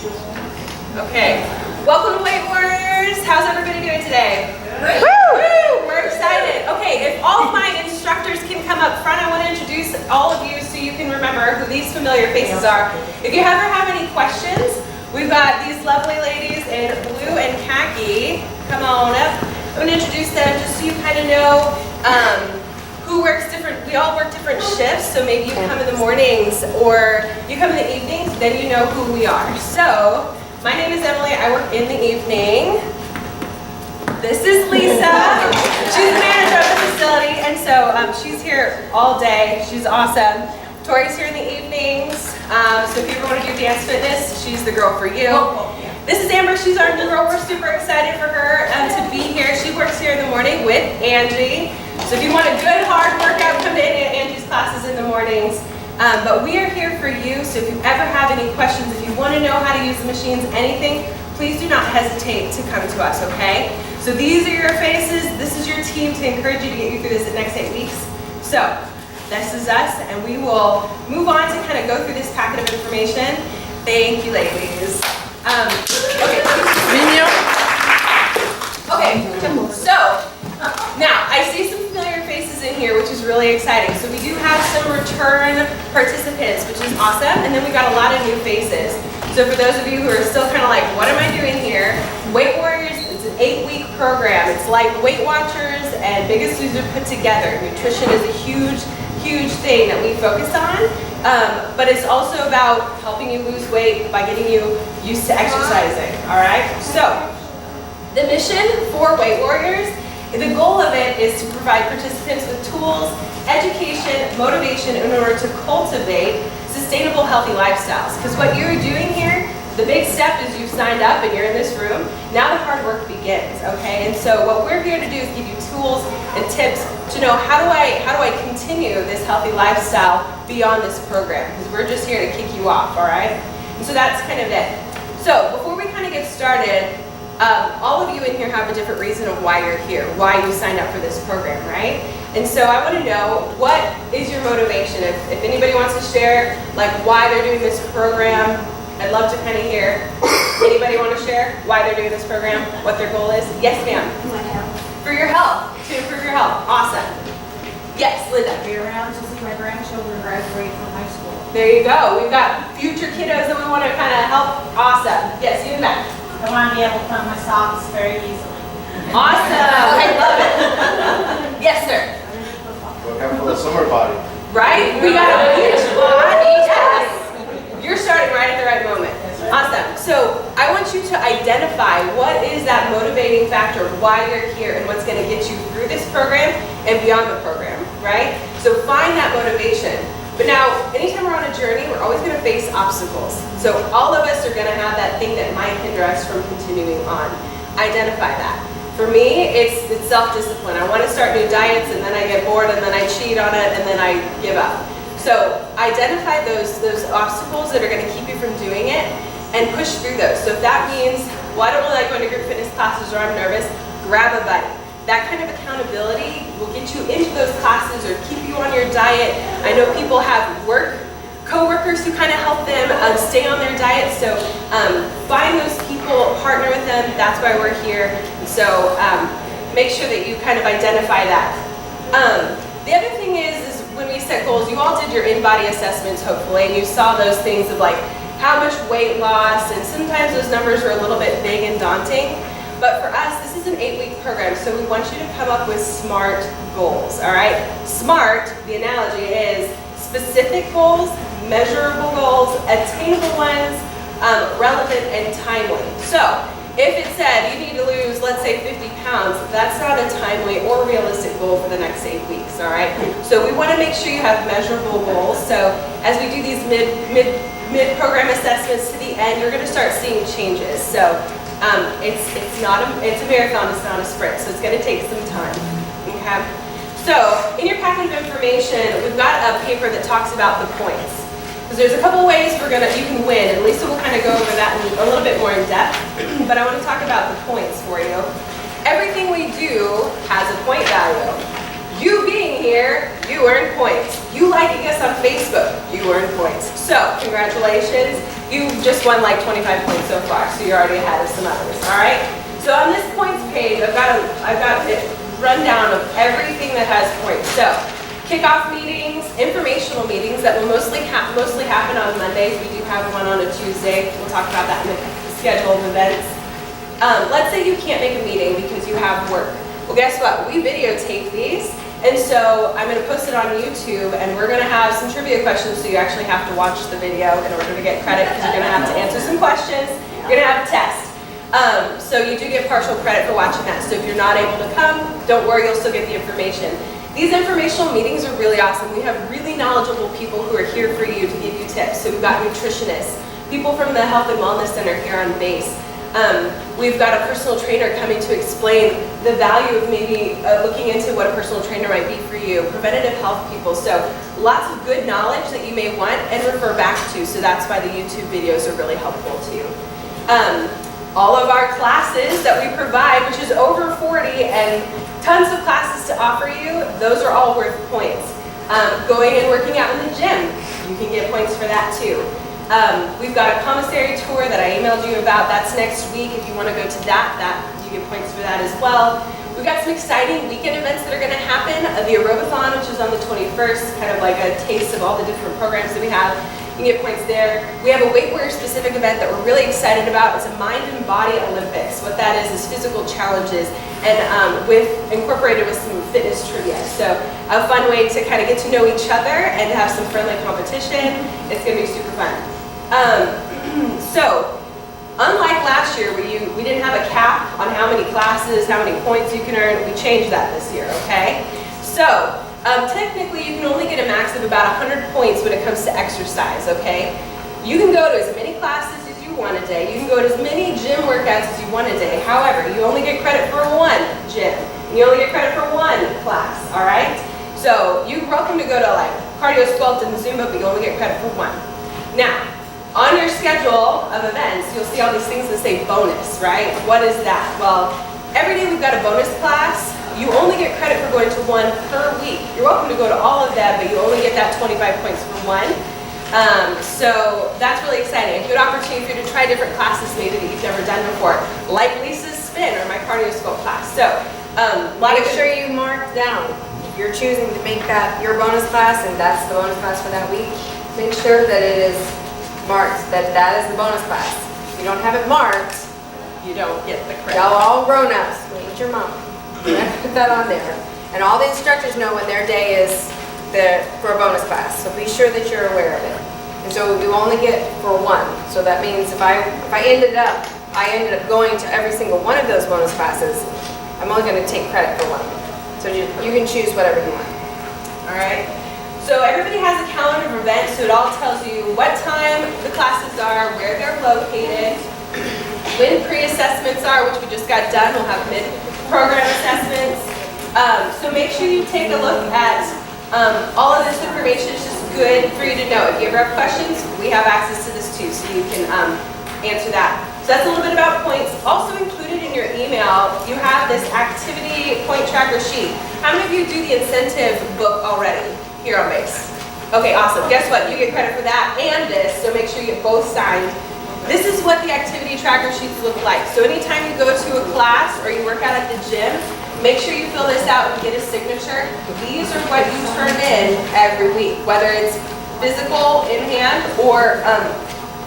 Okay, welcome to Weight Warriors. How's everybody doing today? Woo! We're excited. Okay, if all of my instructors can come up front, I want to introduce all of you so you can remember who these familiar faces are. If you ever have any questions, we've got these lovely ladies in blue and khaki. Come on up. I'm going to introduce them just so you kind of know who works different. We all work different shifts, so maybe you come in the mornings or you come in the evenings, then you know who we are. So, my name is Emily. I work in the evening. This is Lisa. She's the manager of the facility, and so she's here all day. She's awesome. Tori's here in the evenings. So if you ever want to do dance fitness, she's the girl for you. This is Amber. She's our new girl. We're super excited for her to be here. She works here in the morning with Angie. So if you want a good hard workout, come to any of Angie's classes in the mornings. But we are here for you. So if you ever have any questions, if you want to know how to use the machines, anything, please do not hesitate to come to us, okay? So these are your faces. This is your team to encourage you to get you through this next 8 weeks. So this is us, and we will move on to kind of go through this packet of information. Thank you, ladies. Okay, so now I see some familiar faces in here, which is really exciting. So we do have some return participants, which is awesome, and then we got a lot of new faces. So for those of you who are still kind of like, what am I doing here? Weight Warriors is an 8-week program. It's like Weight Watchers and Biggest Loser put together. Nutrition is a huge thing that we focus on, but it's also about helping you lose weight by getting you used to exercising, all right? So the mission for Weight Warriors, the goal of it is to provide participants with tools, education, motivation in order to cultivate sustainable, healthy lifestyles. Because what you're doing here, the big step is you've signed up and you're in this room. Now the hard work begins, okay? And so what we're here to do is give you tools and tips to know how do I continue this healthy lifestyle beyond this program? Because we're just here to kick you off, all right? And so that's kind of it. So before we kind of get started, all of you in here have a different reason of why you're here, why you signed up for this program, right? And so I want to know, what is your motivation? If anybody wants to share like why they're doing this program, I'd love to kind of hear. Anybody want to share why they're doing this program, what their goal is? Yes, ma'am. My health. For your health, to improve your health. Awesome. Yes, Linda. Be around to see my grandchildren graduate from high school. There you go. We've got future kiddos that we want to kind of help. Awesome. Yes, you and Matt. I want to be able to put on my socks very easily. Awesome. I love it. Yes, sir. Look out for the summer body. Right? We got a beach body. Yes. You're starting right at the right moment. Awesome. So I want you to identify what is that motivating factor, why you're here, and what's going to get you through this program and beyond the program, right? So find that motivation. But now, anytime we're on a journey, we're always going to face obstacles. So all of us are going to have that thing that might hinder us from continuing on. Identify that. For me, it's self-discipline. I want to start new diets, and then I get bored, and then I cheat on it, and then I give up. So identify those obstacles that are going to keep you from doing it, and push through those. So if that means, well, I don't really like going to group fitness classes, or I'm nervous, grab a buddy. That kind of accountability will get you into those classes or keep you on your diet. I know people have co-workers who kind of help them stay on their diet. So find those people, partner with them. That's why we're here. So make sure that you kind of identify that. The other thing is when we set goals, you all did your in-body assessments, hopefully, and you saw those things of like how much weight loss, and sometimes those numbers are a little bit big and daunting. But for us, this is an 8-week program, so we want you to come up with SMART goals, all right? SMART, the analogy is specific goals, measurable goals, attainable ones, relevant and timely. So if it said you need to lose, let's say 50 pounds, that's not a timely or realistic goal for the next 8 weeks, all right? So we want to make sure you have measurable goals. So as we do these mid-program assessments to the end, you're going to start seeing changes. So it's a marathon, it's not a sprint, so it's going to take some time, okay? So in your packet of information, we've got a paper that talks about the points. Because there's a couple ways you can win, and Lisa will kind of go over that in a little bit more in depth, but I want to talk about the points for you. Everything we do has a point value. You being here, you earn points. You liking us on Facebook, you earn points. So, congratulations. You just won like 25 points so far, so you're already ahead of some others, all right? So on this points page, I've got a rundown of everything that has points. So, kickoff meetings, informational meetings that will mostly happen on Mondays. We do have one on a Tuesday. We'll talk about that in the schedule of events. Let's say you can't make a meeting because you have work. Well, guess what? We videotape these, and so I'm going to post it on YouTube, and we're going to have some trivia questions, so you actually have to watch the video in order to get credit, because you're going to have to answer some questions. You're going to have a test. So you do get partial credit for watching that. So if you're not able to come, don't worry, you'll still get the information. These informational meetings are really awesome. We have really knowledgeable people who are here for you to give you tips. So we've got nutritionists, people from the Health and Wellness Center here on base. We've got a personal trainer coming to explain the value of maybe looking into what a personal trainer might be for you, preventative health people. So lots of good knowledge that you may want and refer back to. So that's why the YouTube videos are really helpful to you. All of our classes that we provide, which is over 40 and tons of classes to offer you, those are all worth points. Going and working out in the gym, you can get points for that too. We've got a commissary tour that I emailed you about. That's next week. If you want to go to that, you get points for that as well. We've got some exciting weekend events that are going to happen. The Aerobathon, which is on the 21st, kind of like a taste of all the different programs that we have. You can get points there. We have a weight warrior specific event that we're really excited about. It's a mind and body Olympics. What that is physical challenges and incorporated with some fitness trivia. So a fun way to kind of get to know each other and have some friendly competition. It's going to be super fun. So, unlike last year where we didn't have a cap on how many classes, how many points you can earn, we changed that this year, okay? So, technically you can only get a max of about 100 points when it comes to exercise, okay? You can go to as many classes as you want a day. You can go to as many gym workouts as you want a day. However, you only get credit for one gym. And you only get credit for one class, all right? So, you're welcome to go to like cardio, sculpt, and Zumba, but you only get credit for one. Now, on your schedule of events, you'll see all these things that say bonus, right? What is that? Well, every day we've got a bonus class. You only get credit for going to one per week. You're welcome to go to all of them, but you only get that 25 points for one. So that's really exciting. A good opportunity for you to try different classes maybe that you've never done before, like Lisa's spin or my cardio sculpt class. So, make sure you mark down. If you're choosing to make that your bonus class and that's the bonus class for that week, make sure that it is marked, that is the bonus class. If you don't have it marked, you don't get the credit. y'all all grown-ups, meet your mom. You have to put that on there. And all the instructors know when their day is for a bonus class, so be sure that you're aware of it. And so you only get for one. So that means if I ended up going to every single one of those bonus classes, I'm only going to take credit for one. So you can choose whatever you want. All right. So everybody has a calendar of events, so it all tells you what time the classes are, where they're located, when pre-assessments are, which we just got done. We'll have mid-program assessments. So make sure you take a look at all of this information. It's just good for you to know. If you ever have questions, we have access to this too, so you can answer that. So that's a little bit about points. Also included in your email, you have this activity point tracker sheet. How many of you do the incentive book already here on base? Okay, awesome. Guess what? You get credit for that and this, so make sure you get both signed. This is what the activity tracker sheets look like. So anytime you go to a class or you work out at the gym, make sure you fill this out and get a signature. These are what you turn in every week, whether it's physical in hand or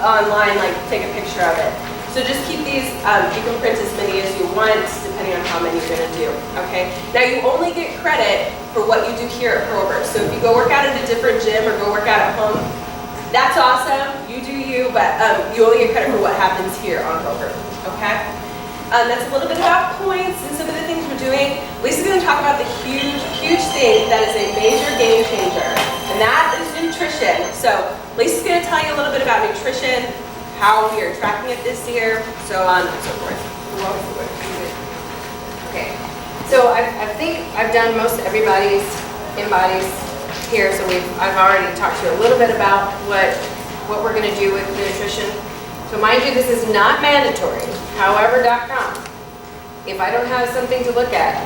online, like take a picture of it. So just keep these, you can print as many as you want, depending on how many you're gonna do, okay? Now you only get credit for what you do here at Kroger. So if you go work out at a different gym or go work out at home, that's awesome, you do you, but you only get credit for what happens here on Kroger, okay? That's a little bit about points and some of the things we're doing. Lisa's gonna talk about the huge thing that is a major game changer, and that is nutrition. So Lisa's gonna tell you a little bit about nutrition, how we are tracking it this year, so on and so forth. Okay, so I think I've done most everybody's in-bodies here, so I've already talked to you a little bit about what we're going to do with nutrition. So mind you, this is not mandatory, however.com. If I don't have something to look at,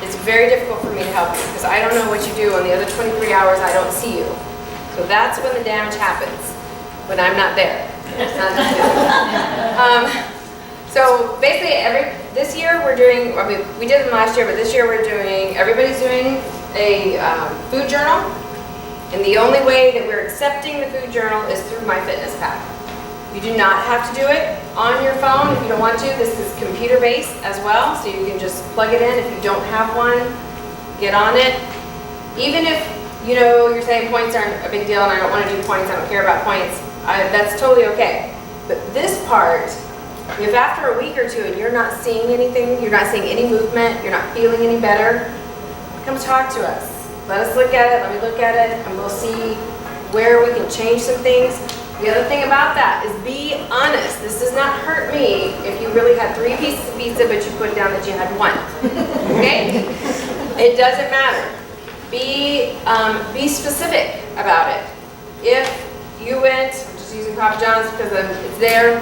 it's very difficult for me to help you because I don't know what you do on the other 23 hours I don't see you. So that's when the damage happens, when I'm not there. It's not so basically this year we're doing, I mean, we did them last year, but this year everybody's doing a food journal. And the only way that we're accepting the food journal is through MyFitnessPal. You do not have to do it on your phone if you don't want to. This is computer-based as well, so you can just plug it in. If you don't have one, get on it. Even if, you know, you're saying points aren't a big deal and I don't want to do points, I don't care about points, that's totally okay. But this part, if after a week or two and you're not seeing anything, you're not seeing any movement, you're not feeling any better, come talk to us. Let us look at it, let me look at it, and we'll see where we can change some things. The other thing about that is be honest. This does not hurt me if you really had 3 pieces of pizza but you put down that you had 1. Okay? It doesn't matter. Be specific about it. If you went, I'm just using Papa John's because it's there.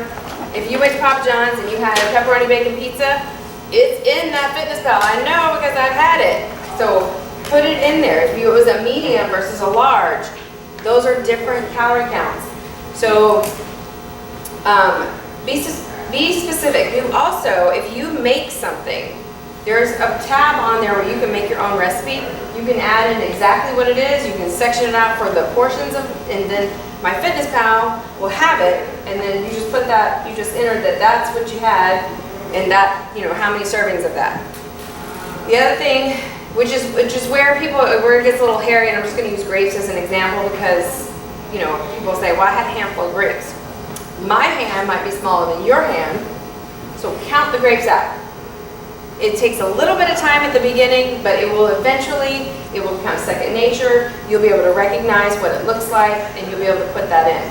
If you went to Papa John's and you had a pepperoni bacon pizza, it's in that FitnessPal. I know because I've had it. So put it in there. If it was a medium versus a large, those are different calorie counts. So be specific. You also, if you make something, there's a tab on there where you can make your own recipe. You can add in exactly what it is. You can section it out for the portions of, and then MyFitnessPal will have it. And then you just put that, you just entered that that's what you had, and that, you know, how many servings of that. The other thing, which is where it gets a little hairy, and I'm just going to use grapes as an example because, you know, people say, well, I had a handful of grapes. My hand might be smaller than your hand, so count the grapes out. It takes a little bit of time at the beginning, but it will eventually, it will become second nature. You'll be able to recognize what it looks like, and you'll be able to put that in.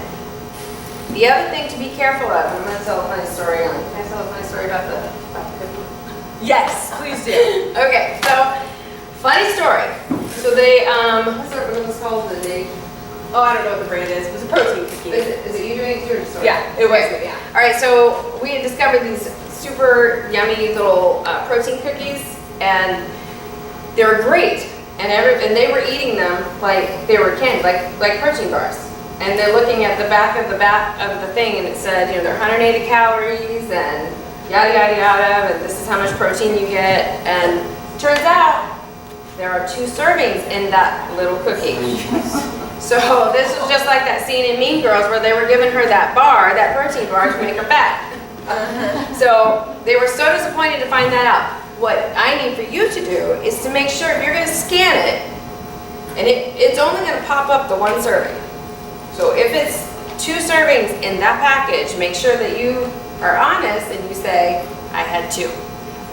The other thing to be careful of, I'm going to tell a funny story on. Can I tell a funny story about the cookie? Yes, please do. Okay, so funny story. So they, what's it called? Oh, I don't know what the brand is. It was a protein cookie. Is it you doing it? Sorry. Yeah, it was. Okay. Yeah. All right, so we had discovered these super yummy little protein cookies, and they were great. And they were eating them like they were candy, like protein bars. And they're looking at the back of the thing, and it said, you know, they're 180 calories and yada yada yada, and this is how much protein you get. And turns out there are 2 servings in that little cookie. So this was just like that scene in Mean Girls where they were giving her that protein bar to make her fat. So they were so disappointed to find that out. What I need for you to do is to make sure if you're going to scan it, and it's only going to pop up the 1 serving. So if it's 2 servings in that package, make sure that you are honest and you say, I had 2.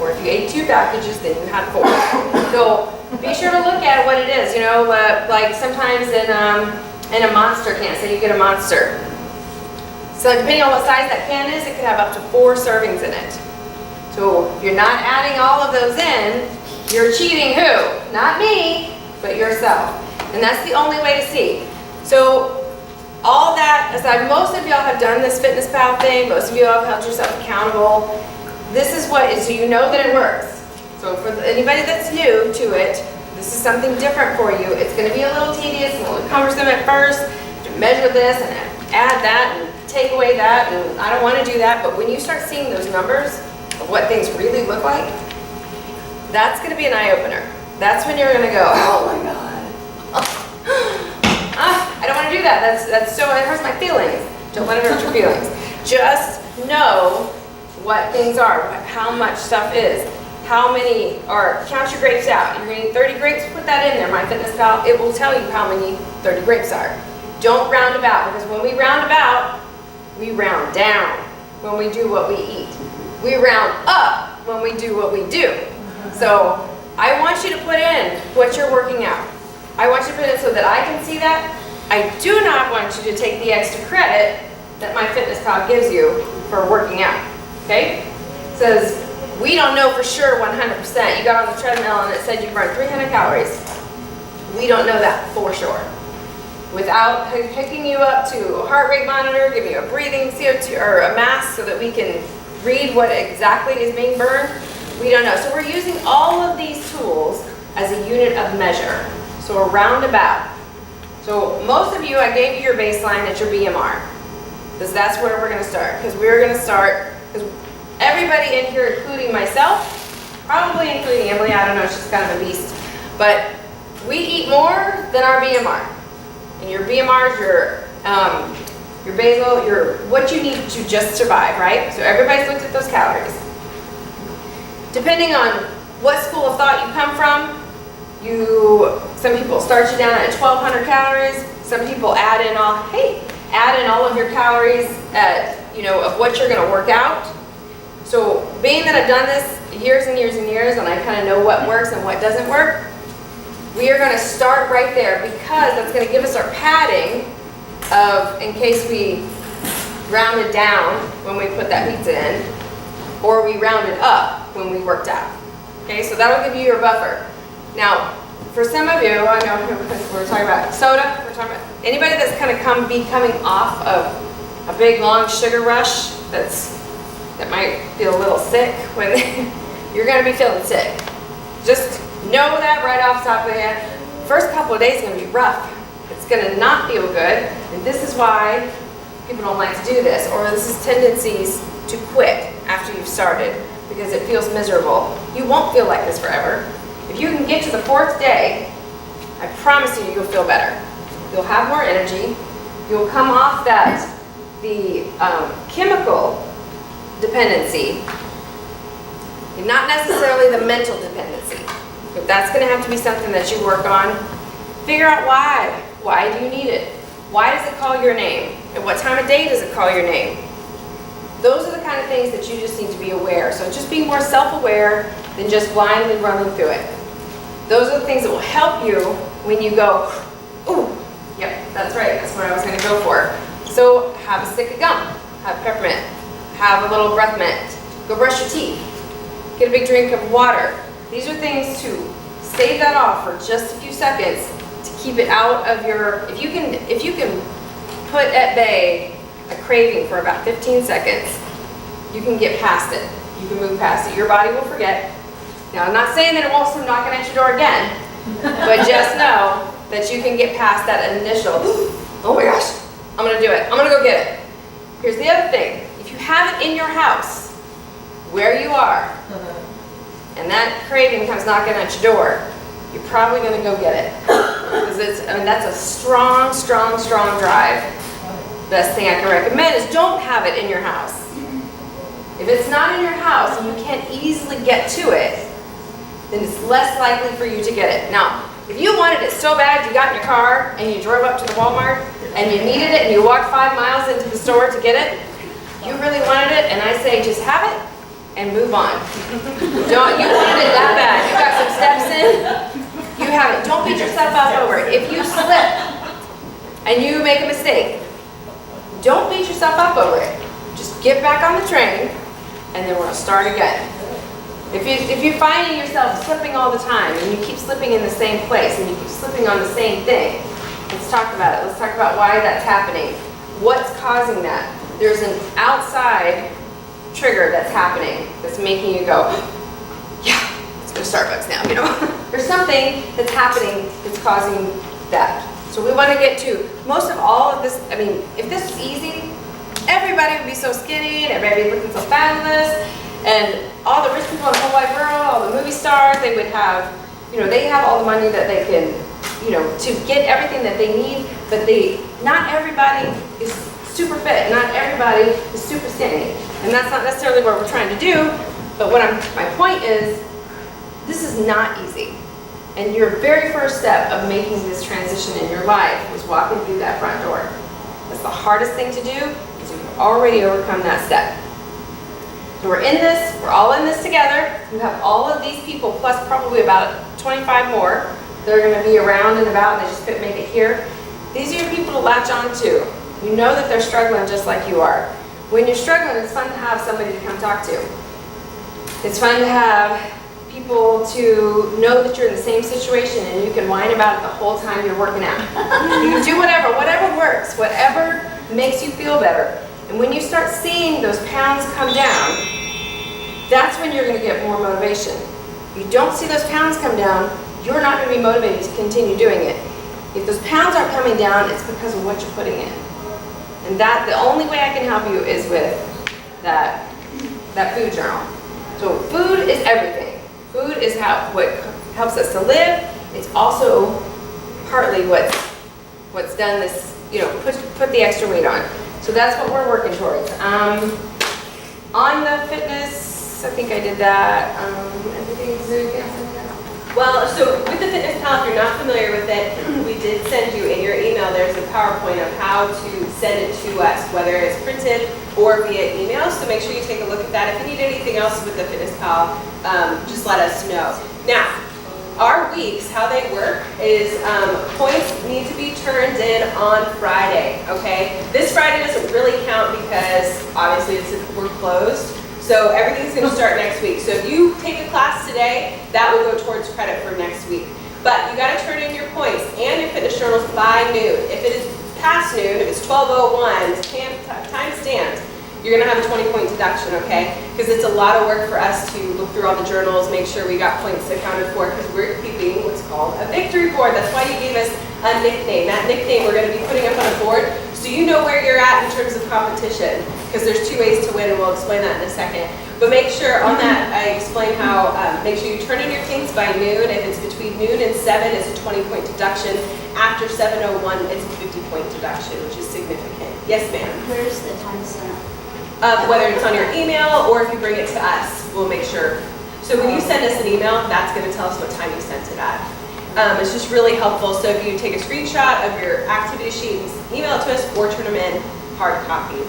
Or if you ate 2 packages, then you had 4. So be sure to look at what it is. You know, like sometimes in a monster can, say you get a monster. So depending on what size that can is, it could have up to 4 servings in it. So if you're not adding all of those in, you're cheating who? Not me, but yourself. And that's the only way to see. So all that aside, most of y'all have done this FitnessPal thing. Most of you have held yourself accountable. This is what is, so you know that it works. So for anybody that's new to it, this is something different for you. It's going to be a little tedious and a little cumbersome at first to measure this and add that and take away that, and I don't want to do that. But when you start seeing those numbers of what things really look like, that's going to be an eye-opener. That's when you're going to go, oh my God. I don't want to do that. That's so, it hurts my feelings. Don't let it hurt your feelings. Just know what things are, how much stuff is, how many, or count your grapes out. You're going to eat 30 grapes, put that in there, MyFitnessPal. It will tell you how many 30 grapes are. Don't round about, because when we round about, we round down when we do what we eat. We round up when we do what we do. So I want you to put in what you're working out. I want you to put it so that I can see that. I do not want you to take the extra credit that MyFitnessPal gives you for working out. Okay? It says, we don't know for sure 100%. You got on the treadmill and it said you burned 300 calories. We don't know that for sure. Without hooking you up to a heart rate monitor, giving you a breathing CO2 or a mask so that we can read what exactly is being burned, We don't know. So we're using all of these tools as a unit of measure. So a roundabout. So most of you, I gave you your baseline at your BMR. Because that's where we're going to start. Because we're going to start, because everybody in here, including myself, probably including Emily, I don't know, she's kind of a beast, but we eat more than our BMR. And your BMR is your basal, your what you need to just survive, right? So everybody's looked at those calories. Depending on what school of thought you come from, some people start you down at 1,200 calories. Some people add in all of your calories at, of what you're going to work out. So being that I've done this years and years and years, and I kind of know what works and what doesn't work, we are going to start right there because that's going to give us our padding of, in case we rounded down when we put that pizza in, or we rounded up when we worked out. Okay, so that'll give you your buffer. Now, for some of you, I know we're talking about soda, we're talking about anybody that's kind of coming off of a big long sugar rush that might feel a little sick when you're going to be feeling sick. Just know that right off the top of the head. First couple of days is going to be rough. It's going to not feel good, and this is why people don't like to do this, or this is tendencies to quit after you've started because it feels miserable. You won't feel like this forever. If you can get to the 4th day, I promise you, you'll feel better. You'll have more energy. You'll come off the chemical dependency, and not necessarily the mental dependency. But that's going to have to be something that you work on. Figure out why. Why do you need it? Why does it call your name? At what time of day does it call your name? Those are the kind of things that you just need to be aware. So just be more self-aware than just blindly running through it. Those are the things that will help you when you go, ooh, yep, that's right, that's what I was going to go for. So have a stick of gum, have peppermint, have a little breath mint, go brush your teeth, get a big drink of water. These are things to stave that off for just a few seconds to keep it out of your, if you can put at bay a craving for about 15 seconds, you can get past it. You can move past it. Your body will forget. Now, I'm not saying that it won't come knocking at your door again, but just know that you can get past that initial, oh my gosh, I'm going to do it. I'm going to go get it. Here's the other thing. If you have it in your house, where you are, and that craving comes knocking at your door, you're probably going to go get it. Because that's a strong, strong, strong drive. Best thing I can recommend is don't have it in your house. If it's not in your house and you can't easily get to it, then it's less likely for you to get it. Now, if you wanted it so bad you got in your car and you drove up to the Walmart and you needed it and you walked 5 miles into the store to get it, you really wanted it, and I say just have it and move on. You wanted it that bad. You got some steps in, you have it. Don't beat yourself up over it. If you slip and you make a mistake, don't beat yourself up over it. Just get back on the train and then we're going to start again. If you're finding yourself slipping all the time and you keep slipping in the same place and you keep slipping on the same thing, let's talk about it. Let's talk about why that's happening. What's causing that? There's an outside trigger that's happening that's making you go, yeah, let's go to Starbucks now, There's something that's happening that's causing that. So we want to get to most of all of this. I mean, if this was easy, everybody would be so skinny and everybody would be looking so fabulous, and all the rich people in the whole wide world, all the movie stars, they would have, they have all the money that they can, to get everything that they need, but not everybody is super fit, not everybody is super skinny, and that's not necessarily what we're trying to do, but my point is, this is not easy. And your very first step of making this transition in your life was walking through that front door. That's the hardest thing to do, because you've already overcome that step. So we're in this, we're all in this together. You have all of these people, plus probably about 25 more that are going to be around and about, and they just couldn't make it here. These are your people to latch on to. You know that they're struggling just like you are. When you're struggling, it's fun to have somebody to come talk to. It's fun to have people to know that you're in the same situation and you can whine about it the whole time you're working out. You can do whatever works, whatever makes you feel better. And when you start seeing those pounds come down, that's when you're gonna get more motivation. If you don't see those pounds come down, you're not gonna be motivated to continue doing it. If those pounds aren't coming down, it's because of what you're putting in. And that, the only way I can help you is with that food journal. So food is everything. Food is what helps us to live. It's also partly what's done this, put the extra weight on. So that's what we're working towards. On the fitness, I think I did that. Everything's okay. Well, so with the Fitness Pal, if you're not familiar with it, we did send you in your email, there's a PowerPoint of how to send it to us, whether it's printed or via email. So make sure you take a look at that. If you need anything else with the Fitness Pal, just let us know. Now, our weeks, how they work is points need to be turned in on Friday, okay? This Friday doesn't really count because obviously we're closed. So everything's going to start next week. So if you take a class today, that will go towards credit for next week. But you got to turn in your points and your fitness journals by noon. If it is past noon, if it's 12:01, time stamped, you're going to have a 20-point deduction, okay? Because it's a lot of work for us to look through all the journals, make sure we got points accounted for, because we're keeping what's called a victory board. That's why you gave us a nickname. That nickname we're going to be putting up on a board so you know where you're at in terms of competition. Because there's two ways to win, and we'll explain that in a second. But make sure on that, I explain how, make sure you turn in your things by noon. If it's between noon and 7, it's a 20-point deduction. After 7:01, it's a 50-point deduction, which is significant. Yes, ma'am? Where's the time stamp? Whether it's on your email or if you bring it to us, we'll make sure. So when you send us an email, that's going to tell us what time you sent it at. It's just really helpful. So if you take a screenshot of your activity sheet, email it to us or turn them in hard copy.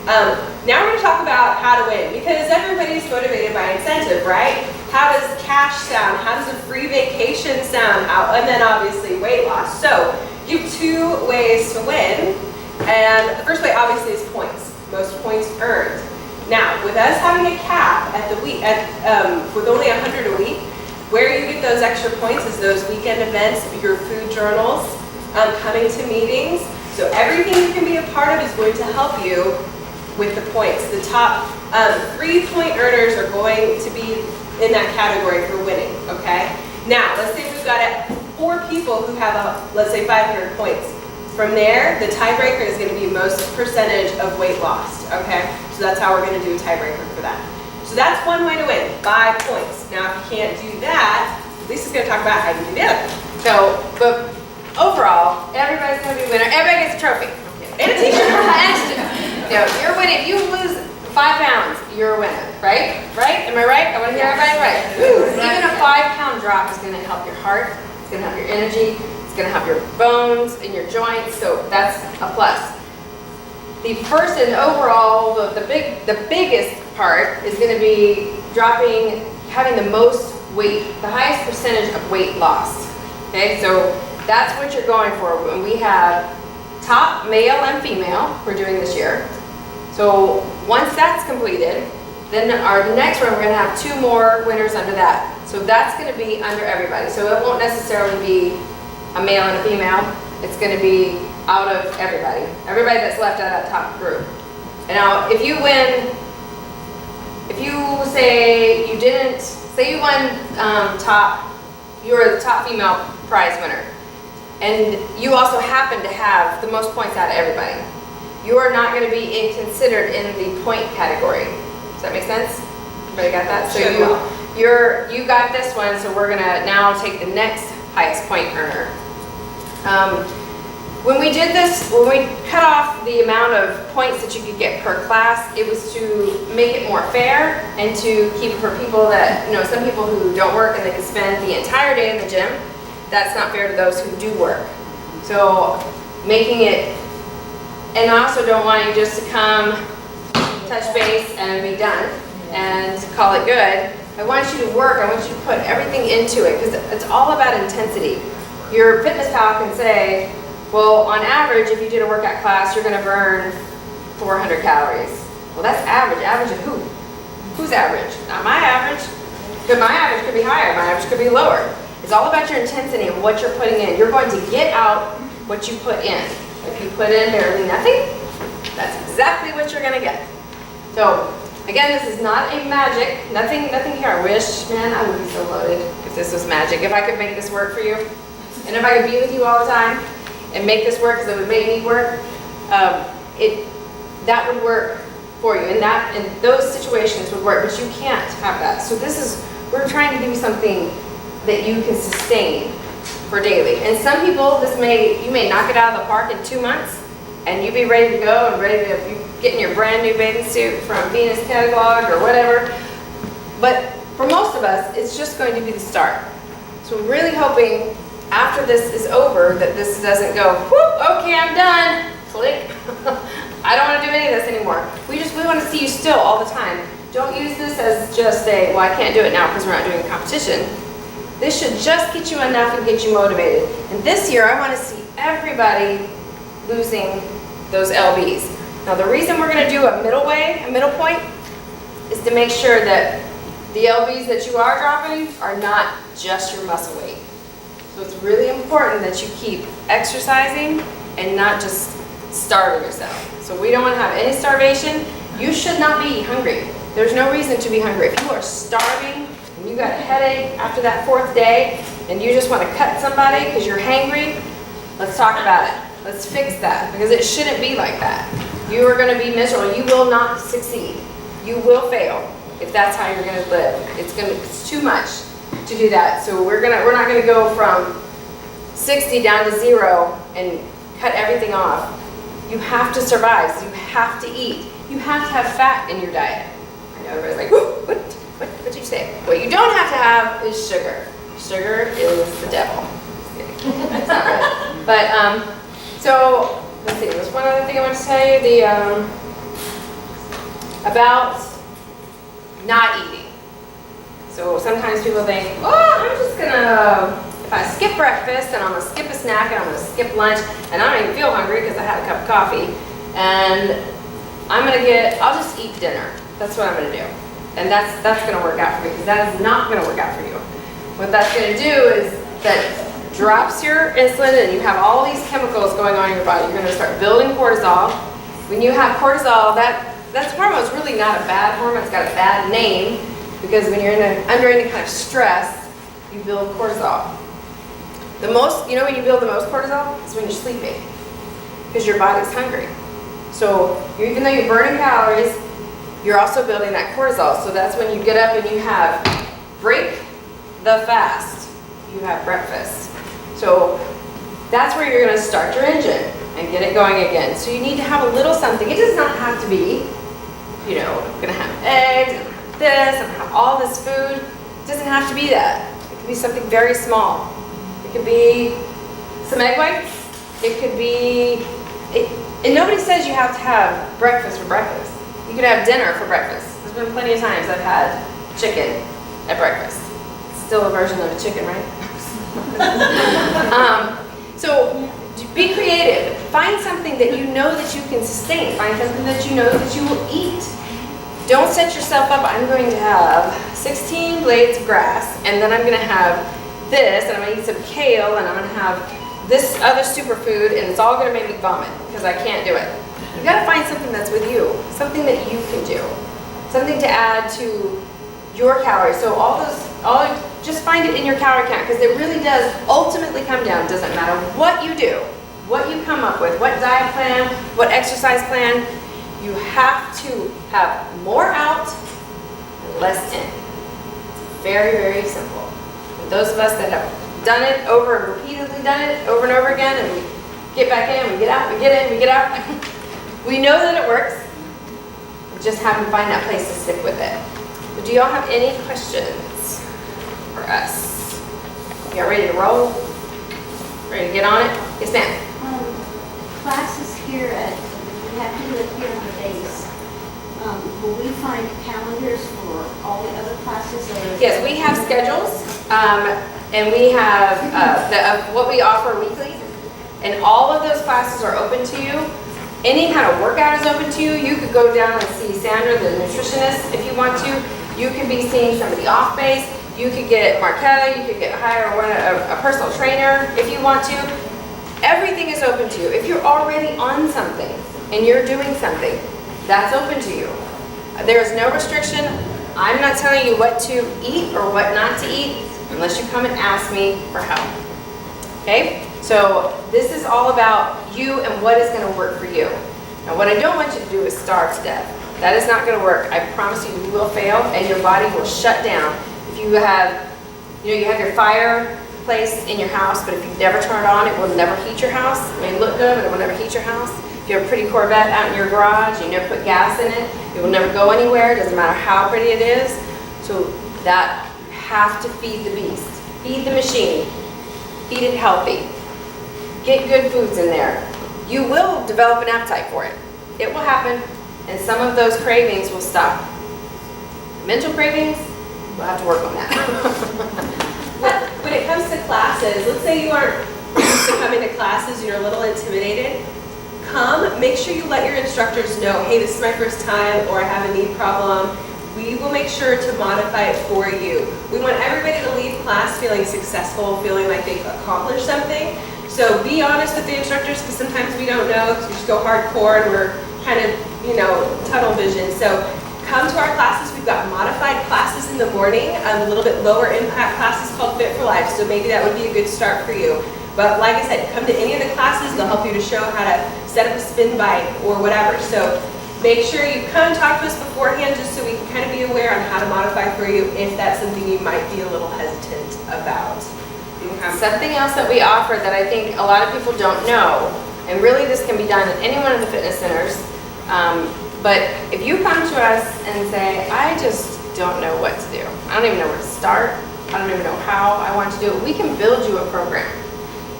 Now we're going to talk about how to win, because everybody's motivated by incentive, right? How does cash sound? How does a free vacation sound? And then obviously weight loss. So you have two ways to win, and the first way obviously is points. Most points earned. Now, with us having a cap at the week, with only 100 a week, where you get those extra points is those weekend events, your food journals, coming to meetings. So everything you can be a part of is going to help you with the points. The top 3-point earners are going to be in that category for winning, okay? Now, let's say we've got 4 people who have, let's say 500 points. From there, the tiebreaker is going to be most percentage of weight lost, okay? So that's how we're going to do a tiebreaker for that. So that's one way to win, 5 points. Now, if you can't do that, Lisa's going to talk about how you do the other. So, but overall, everybody's gonna be a winner. Everybody gets a trophy. And a t-shirt. You're winning. If you lose 5 pounds, you're a winner, right? Right? Am I right? I want to hear everybody right. Even a 5-pound drop is gonna help your heart. It's gonna help your energy. It's gonna help your bones and your joints. So that's a plus. The first and overall, the biggest part is gonna be having the most weight, the highest percentage of weight lost. Okay, so that's what you're going for. When we have top male and female, we're doing this year. So once that's completed, then our next one, we're gonna have 2 more winners under that. So that's gonna be under everybody. So it won't necessarily be a male and a female. It's gonna be out of everybody. Everybody that's left out of that top group. And now, if you win, if you say you won you were the top female prize winner, and you also happen to have the most points out of everybody, you are not going to be considered in the point category. Does that make sense? Everybody got that? So you got this one, so we're going to now take the next highest point earner. When we did this, when we cut off the amount of points that you could get per class, it was to make it more fair and to keep it for people that, some people who don't work and they can spend the entire day in the gym. That's not fair to those who do work. So making it, and I also don't want you just to come, touch base and be done and call it good. I want you to work, I want you to put everything into it, because it's all about intensity. Your fitness pal can say, well, on average, if you did a workout class, you're going to burn 400 calories. Well, that's average. Average of who? Who's average? Not my average. Because my average could be higher. My average could be lower. It's all about your intensity and what you're putting in. You're going to get out what you put in. If you put in barely nothing, that's exactly what you're going to get. So Again, this is not a magic, nothing here. I wish, man, I would be so loaded if this was magic. If I could make this work for you, and if I could be with you all the time and make this work as it would make me work, that would work for you. And those situations would work, but you can't have that. So we're trying to give you something that you can sustain for daily. And some people, you may knock it out of the park in 2 months, and you be ready to go and ready to be getting your brand new bathing suit from Venus Catalog or whatever. But for most of us, it's just going to be the start. So I'm really hoping after this is over that this doesn't go, whoop, okay, I'm done, click. I don't want to do any of this anymore. We want to see you still all the time. Don't use this as just well, I can't do it now because we're not doing a competition. This should just get you enough and get you motivated. And this year, I want to see everybody losing those LBs. Now, the reason we're going to do a middle point, is to make sure that the LBs that you are dropping are not just your muscle weight. So it's really important that you keep exercising and not just starving yourself. So we don't want to have any starvation. You should not be hungry. There's no reason to be hungry. If you are starving and you got a headache after that 4th day and you just want to cut somebody because you're hangry, let's talk about it. Let's fix that, because it shouldn't be like that. You are going to be miserable. You will not succeed. You will fail if that's how you're going to live. It's too much to do that. So we're not going to go from 60 down to 0 and cut everything off. You have to survive. So you have to eat. You have to have fat in your diet. I know everybody's like, what did you say? What you don't have to have is sugar. Sugar is the devil. It's not good. But so let's see. There's one other thing I want to tell you. About not eating. So sometimes people think, oh, I'm just gonna, if I skip breakfast and I'm gonna skip a snack and I'm gonna skip lunch and I don't even feel hungry because I had a cup of coffee, and I'll just eat dinner. That's what I'm gonna do. And that's gonna work out for me, because that is not gonna work out for you. What that's gonna do is that drops your insulin and you have all these chemicals going on in your body. You're gonna start building cortisol. When you have cortisol, that's hormone is really not a bad hormone. It's got a bad name because when you're under any kind of stress, you build cortisol. When you build the most cortisol is when you're sleeping, because your body's hungry. So even though you're burning calories, you're also building that cortisol. So that's when you get up and you have break the fast. You have breakfast. So that's where you're going to start your engine and get it going again. So you need to have a little something. It does not have to be, I'm going to have eggs, and this, and have all this food. It doesn't have to be that. It could be something very small. It could be some egg whites. It could be, and nobody says you have to have breakfast for breakfast. You could have dinner for breakfast. There's been plenty of times I've had chicken at breakfast. It's still a version of a chicken, right? So be creative. Find something that you know that you can sustain. Find something that you know that you will eat. Don't set yourself up, I'm going to have 16 blades of grass, and then I'm going to have this, and I'm going to eat some kale, and I'm going to have this other superfood, and it's all going to make me vomit because I can't do it. You got to find something that's with you, something that you can do, something to add to your calories. So just find it in your calorie count, because it really does ultimately come down. Doesn't matter what you do, what you come up with, what diet plan, what exercise plan, you have to have more out and less in. It's very, very simple. And those of us that have done it over and repeatedly done it over and over again, and we get back in, we get out, we get in, we get out, we know that it works. We just have to find that place to stick with it. But do y'all have any questions for us? Y'all ready to roll? Ready to get on it? Yes, ma'am. Classes here we have to do it here on the base. Will we find calendars for all the other classes? Yes, we have schedules, and we have what we offer weekly, and all of those classes are open to you. Any kind of workout is open to you. You could go down and see Sandra, the nutritionist, if you want to. You could be seeing somebody off base. You could get Marquetta. You could hire a personal trainer if you want to. Everything is open to you. If you're already on something and you're doing something, that's open to you. There is no restriction. I'm not telling you what to eat or what not to eat unless you come and ask me for help. Okay? So this is all about you and what is going to work for you. Now what I don't want you to do is starve to death. That is not going to work. I promise you, you will fail and your body will shut down. If you have, you have your fireplace in your house, but if you never turn it on, it will never heat your house. It may look good, but it will never heat your house. If you have a pretty Corvette out in your garage, you never put gas in it, it will never go anywhere. It doesn't matter how pretty it is. So that you have to feed the beast. Feed the machine. Feed it healthy. Get good foods in there. You will develop an appetite for it. It will happen, and some of those cravings will stop. Mental cravings, we'll have to work on that. When it comes to classes, let's say you aren't used to coming to classes, you're a little intimidated. Come, make sure you let your instructors know, hey, this is my first time, or I have a knee problem. We will make sure to modify it for you. We want everybody to leave class feeling successful, feeling like they've accomplished something. So be honest with the instructors, because sometimes we don't know, because we just go hardcore and we're kind of, tunnel vision. So come to our classes. We've got modified classes in the morning, a little bit lower impact classes called Fit for Life. So maybe that would be a good start for you. But like I said, come to any of the classes. They'll help you to show how to set up a spin bike or whatever. So make sure you come and talk to us beforehand just so we can kind of be aware on how to modify for you if that's something you might be a little hesitant about. Something else that we offer that I think a lot of people don't know, and really this can be done at any one of the fitness centers, but if you come to us and say, I just don't know what to do, I don't even know where to start, I don't even know how I want to do it, we can build you a program.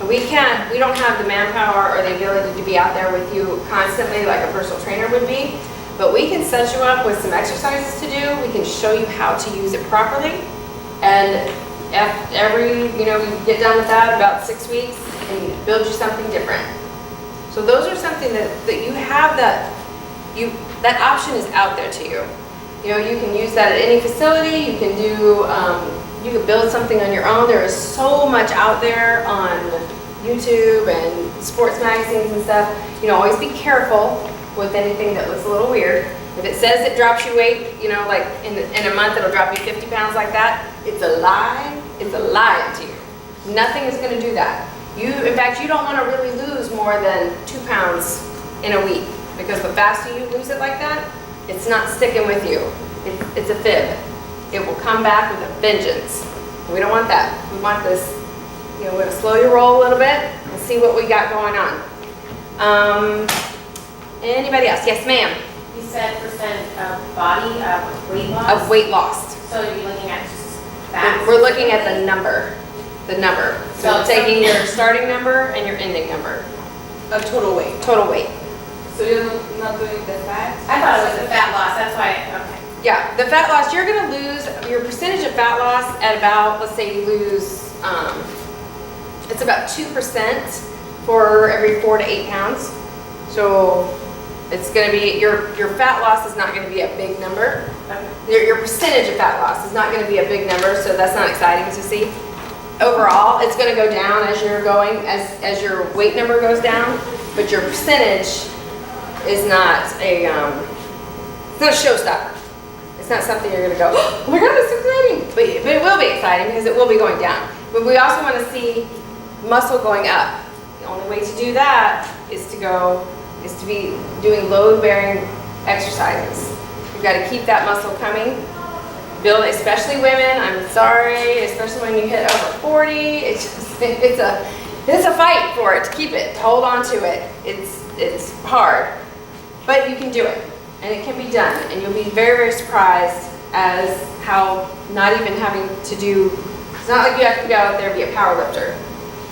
We don't have the manpower or the ability to be out there with you constantly like a personal trainer would be, but we can set you up with some exercises to do. We can show you how to use it properly, and you get done with that about 6 weeks and build you something different. So those are something that you have that option is out there to you. You can use that at any facility. You can do you can build something on your own. There is so much out there on YouTube and sports magazines and stuff. Always be careful with anything that looks a little weird. If it says it drops you weight, like in a month it'll drop you 50 pounds like that, it's a lie. It's a lie to you. Nothing is going to do that. In fact, you don't want to really lose more than 2 pounds in a week, because the faster you lose it like that, it's not sticking with you. It's a fib. It will come back with a vengeance. We don't want that. We want this, we're going to slow your roll a little bit and see what we got going on. Anybody else? Yes, ma'am. You said percent of body weight loss? Of weight lost. So you're looking at just fat? We're looking at the number. The number. So taking your starting number and your ending number. Of total weight. Total weight. So you're not doing the fat? I thought it was the fat loss, that's why, okay. Yeah, the fat loss, you're going to lose your percentage of fat loss at about, let's say you lose, it's about 2% for every 4 to 8 pounds. So it's going to be, your fat loss is not going to be a big number. Okay. Your percentage of fat loss is not going to be a big number, so that's not exciting to see. Overall, it's going to go down as you're going, as your weight number goes down, but your percentage is not it's not a showstopper. It's not something you're going to go, oh my God, that's exciting. But it will be exciting because it will be going down. But we also want to see muscle going up. The only way to do that is to be doing load-bearing exercises. You've got to keep that muscle coming. Build, especially women. I'm sorry, especially when you hit over 40. It's a fight for it to keep it, to hold on to it. It's hard, but you can do it, and it can be done. And you'll be very, very surprised as how not even having to do. It's not like you have to go out there and be a power lifter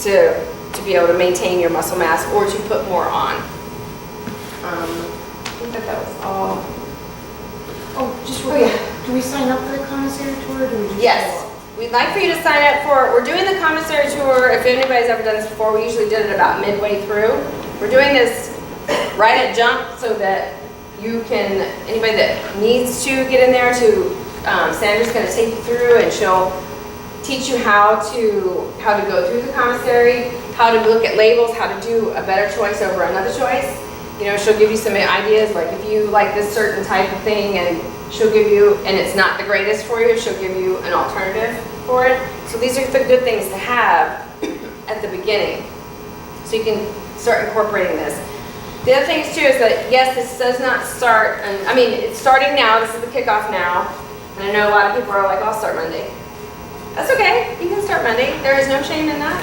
to be able to maintain your muscle mass or to put more on. I think that was all. Do we sign up for the commissary tour, or do we just? Yes, we'd like for you to sign up we're doing the commissary tour. If anybody's ever done this before, we usually did it about midway through. We're doing this right at jump so that anybody that needs to get in there Sandra's going to take you through, and she'll teach you how to go through the commissary, how to look at labels, how to do a better choice over another choice. You know, she'll give you some ideas, like if you like this certain type of thing, and she'll give you, and it's not the greatest for you, she'll give you an alternative for it. So these are the good things to have at the beginning, so you can start incorporating this. The other thing is too is that, yes, this does not start, and I mean, it's starting now, this is the kickoff now, and I know a lot of people are like, I'll start Monday. That's okay, you can start Monday, there is no shame in that.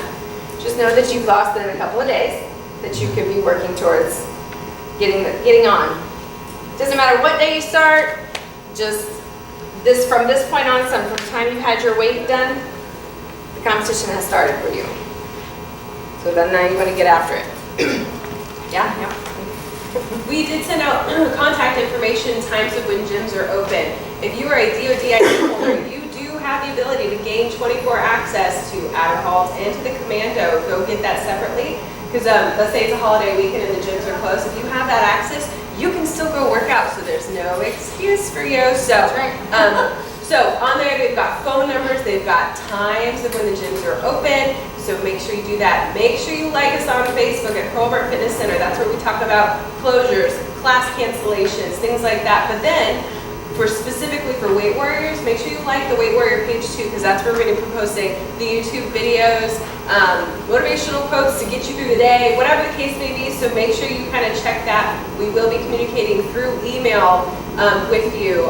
Just know that you've lost in a couple of days, that you could be working towards getting on. Doesn't matter what day you start, just this from this point on, from the time you've had your weight done, the competition has started for you. So then now you want to get after it. Yeah. We did send out contact information, times of when gyms are open. If you are a DoD ID holder, you do have the ability to gain 24 access to Adderhalls and to the Commando. Go get that separately. Because let's say it's a holiday weekend and the gyms are closed. If you have that access, you can still go work out. So there's no excuse for you. So, so on there they've got phone numbers, they've got times of when the gyms are open. So make sure you do that. Make sure you like us on Facebook at Pearlbrook Fitness Center. That's where we talk about closures, class cancellations, things like that. But then, specifically for Weight Warriors, make sure you like the Weight Warrior page too, because that's where we're going to be posting the YouTube videos, motivational quotes to get you through the day, whatever the case may be. So make sure you kind of check that. We will be communicating through email with you,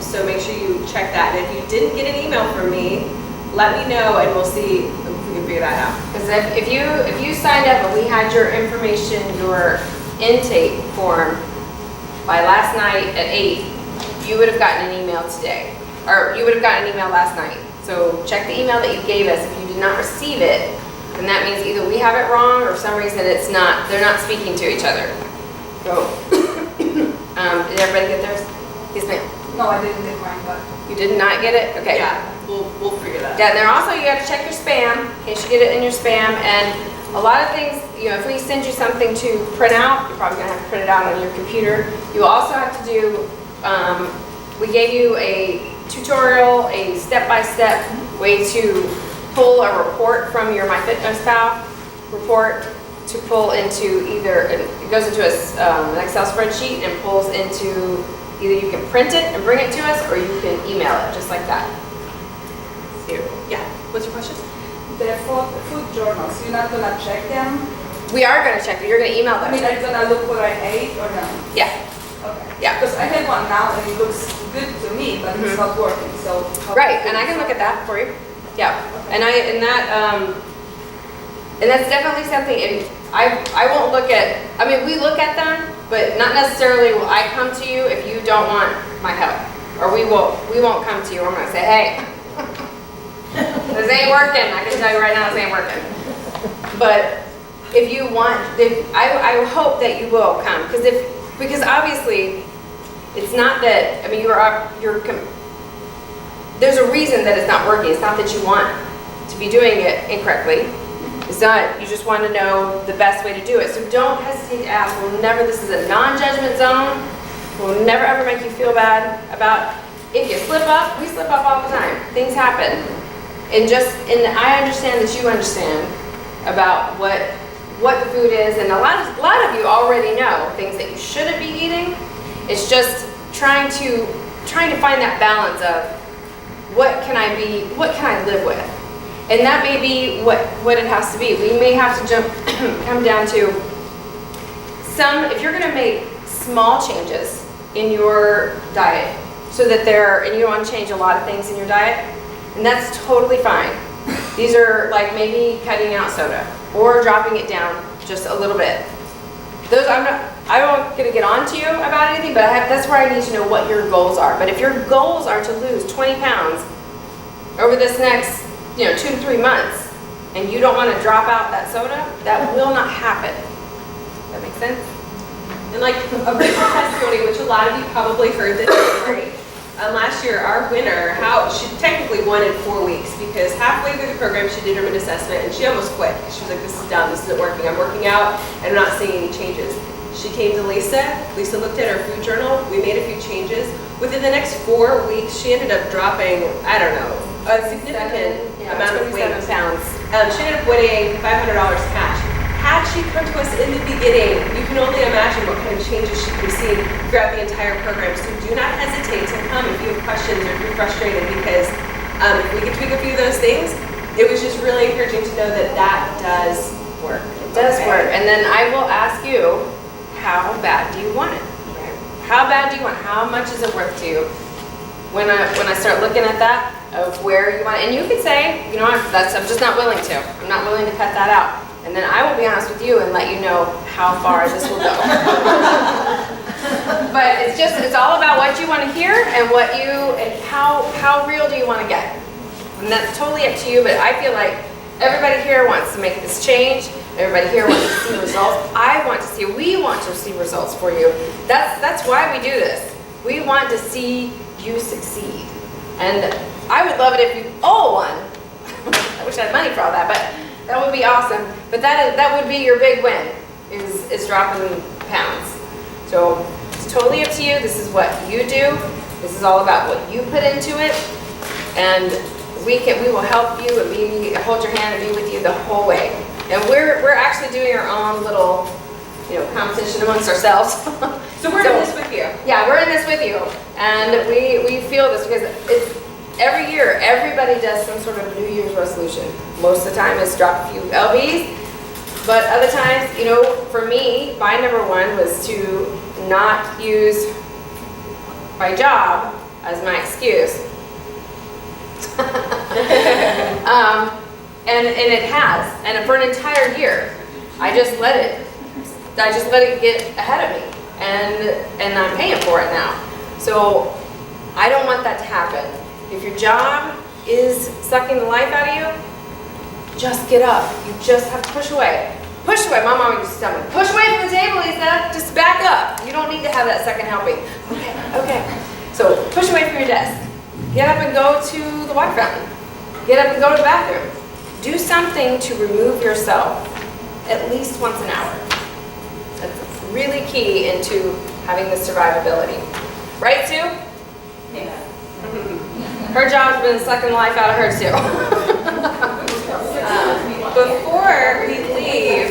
so make sure you check that. And if you didn't get an email from me, let me know and we'll see if we can figure that out. Because if you signed up and we had your information, your intake form by last night at 8, you would have gotten an email today, or you would have gotten an email last night. So check the email that you gave us. If you did not receive it, then that means either we have it wrong or for some reason it's not, they're not speaking to each other. So, did everybody get theirs? Yes, ma'am. No, I didn't get mine, but. You did not get it? Okay. Yeah, we'll figure that out. Yeah, and then also you got to check your spam in case you get it in your spam. And a lot of things, you know, if we send you something to print out, you're probably gonna have to print it out on your computer. You also have to do, we gave you a tutorial, a step-by-step way to pull a report from your MyFitnessPal report to pull into either, it goes into an Excel spreadsheet and pulls into, either you can print it and bring it to us or you can email it, just like that. So, Yeah, what's your question? The food journals, you're not gonna check them? we are going to check it, you're going to email I them. mean, are you gonna look what I ate or no? Yeah. Okay. Yeah. Because I have one now and it looks good to me, but it's not working, so. Right, and I can look at that for you. Yeah, and that's definitely something, and I won't look at, I mean, we look at them, but not necessarily will I come to you if you don't want my help. Or we won't come to you, I'm gonna say, hey, this ain't working, I can tell you right now, this ain't working. But if you want, I hope that you will come, because obviously, it's not that, I mean, there's a reason that it's not working. It's not that you want to be doing it incorrectly. It's not, you just want to know the best way to do it. So don't hesitate to ask. This is a non-judgment zone. We'll never ever make you feel bad about if you slip up. We slip up all the time. Things happen. And I understand that you understand about what the food is, and a lot of you already know things that you shouldn't be eating. It's just trying to find that balance of what can I live with? And that may be what it has to be. We may have to come down to if you're gonna make small changes in your diet so that and you want to change a lot of things in your diet, and that's totally fine. These are like maybe cutting out soda or dropping it down just a little bit. Those I'm not gonna get on to you about anything, but that's where I need to know what your goals are. But if your goals are to lose 20 pounds over this next 2 to 3 months, and you don't want to drop out that soda, that will not happen. That makes sense? And like a brief testimony, which a lot of you probably heard this story. Last year, our winner, she technically won in 4 weeks because halfway through the program, she did her mid assessment and she almost quit. She was like, this is dumb, this isn't working. I'm working out and I'm not seeing any changes. She came to Lisa. Lisa looked at her food journal. We made a few changes. Within the next 4 weeks, she ended up dropping, I don't know, a significant amount of weight. 27 pounds. She ended up winning $500 cash. had she come to us in the beginning, you can only imagine what kind of changes she could have seen throughout the entire program. So do not hesitate to come if you have questions or if you're frustrated, because if we could tweak a few of those things, it was just really encouraging to know that that does work. It does work. And then I will ask you, how bad do you want it? How bad do you want it? How much is it worth to you? When I start looking at that, of where you want it, and you could say, you know, I'm just not willing to. I'm not willing to cut that out. And then I will be honest with you and let you know how far this will go. But it's all about what you want to hear and how real do you want to get. And that's totally up to you, but I feel like everybody here wants to make this change. Everybody here wants to see results. We want to see results for you. That's why we do this. We want to see you succeed. And I would love it if you all won. I wish I had money for all that, but that would be awesome. But that would be your big win, is dropping pounds. So it's totally up to you. This is what you do. This is all about what you put into it. And we will help you and hold your hand and be with you the whole way. And we're actually doing our own little, competition amongst ourselves. So we're in this with you. Yeah, we're in this with you. And we feel this because it's every year, everybody does some sort of New Year's resolution. Most of the time it's drop a few lbs, but other times, for me, my number one was to not use my job as my excuse. And it has, and for an entire year, I just let it get ahead of me, and I'm paying for it now. So I don't want that to happen. If your job is sucking the life out of you, just get up. You just have to push away. Push away. My mom used to tell me, push away from the table, Lisa. Just back up. You don't need to have that second helping. Okay. So push away from your desk. Get up and go to the water fountain. Get up and go to the bathroom. Do something to remove yourself at least once an hour. That's really key into having the survivability. Right, Sue? Yeah. Her job's been sucking the life out of her too. Before we leave,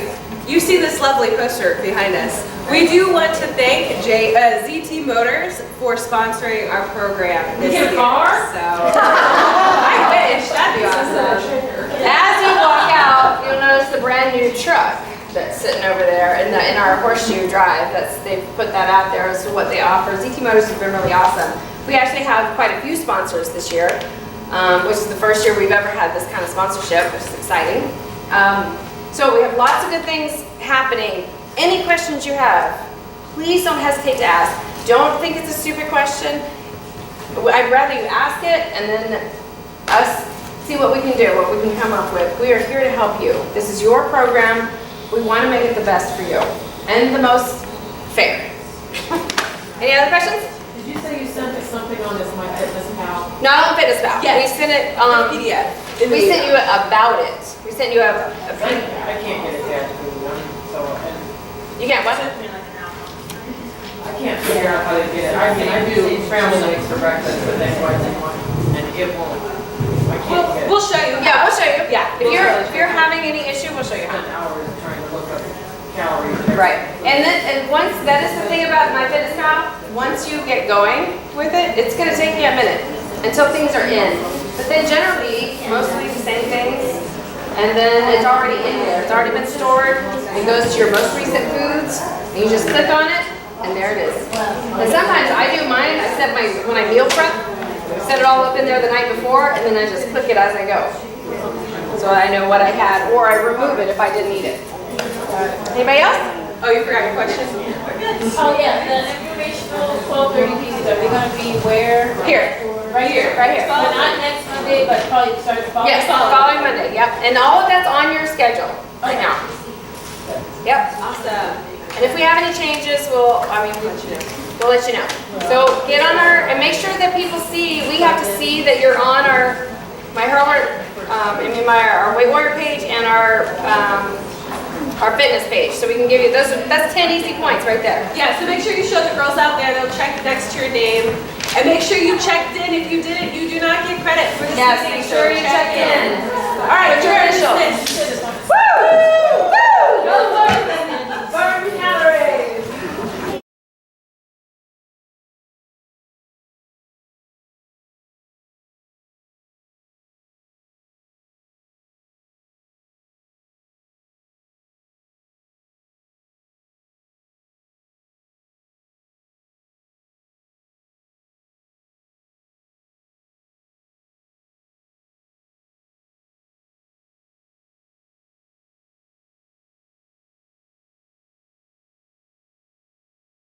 you see this lovely poster behind us. We do want to thank ZT Motors for sponsoring our program this year. So I wish, that'd be awesome. As you walk out, you'll notice the brand new truck that's sitting over there in our horseshoe drive. They've put that out there as to what they offer. ZT Motors has been really awesome. We actually have quite a few sponsors this year, which is the first year we've ever had this kind of sponsorship, which is exciting. So we have lots of good things happening. Any questions you have, please don't hesitate to ask. Don't think it's a stupid question. I'd rather you ask it and then us see what we can do, what we can come up with. We are here to help you. This is your program. We want to make it the best for you and the most fair. Any other questions? Did you say you sent us something on this My Fitness Pal? Not on Fitness Pal. Yes. We sent it. PDF. We sent you about it. We sent you a I can't get attached to one, so You can't what? I can't figure out how to get it. I mean, I do scrambled eggs for breakfast, but that's why I want, and it won't. I can't get it. We'll show you. Yeah, we'll show you. Yeah. If you're having any issue, we'll show you how. Spent hours trying to look up calories. Right. And once that is the thing about MyFitnessPal, once you get going with it, it's going to take you a minute until things are in. But then generally, mostly the same things, and then it's already in there. It's already been stored. It goes to your most recent foods, and you just click on it, and there it is. And sometimes I do mine. I set when I meal prep, set it all up in there the night before, and then I just click it as I go. So I know what I had, or I remove it if I didn't need it. Anybody else? Oh, you forgot your question? Oh, yeah, the informational 12:30 pieces, are they gonna be where? Here. Right here? Right here. But not next Monday, but probably start the following. Yes, following Monday, yep. And all of that's on your schedule right now. Yep. Awesome. And if we have any changes, we'll let you know. We'll let you know. So get on and make sure that people see, we have to see that you're on our Weight Warrior page and our fitness page. So we can give you that's 10 easy points right there. Yeah, so make sure you show the girls out there, they'll check next to your name. And make sure you checked in. If you didn't, you do not get credit for this. Yes, make sure you check in. All right, What's your initial? Woo!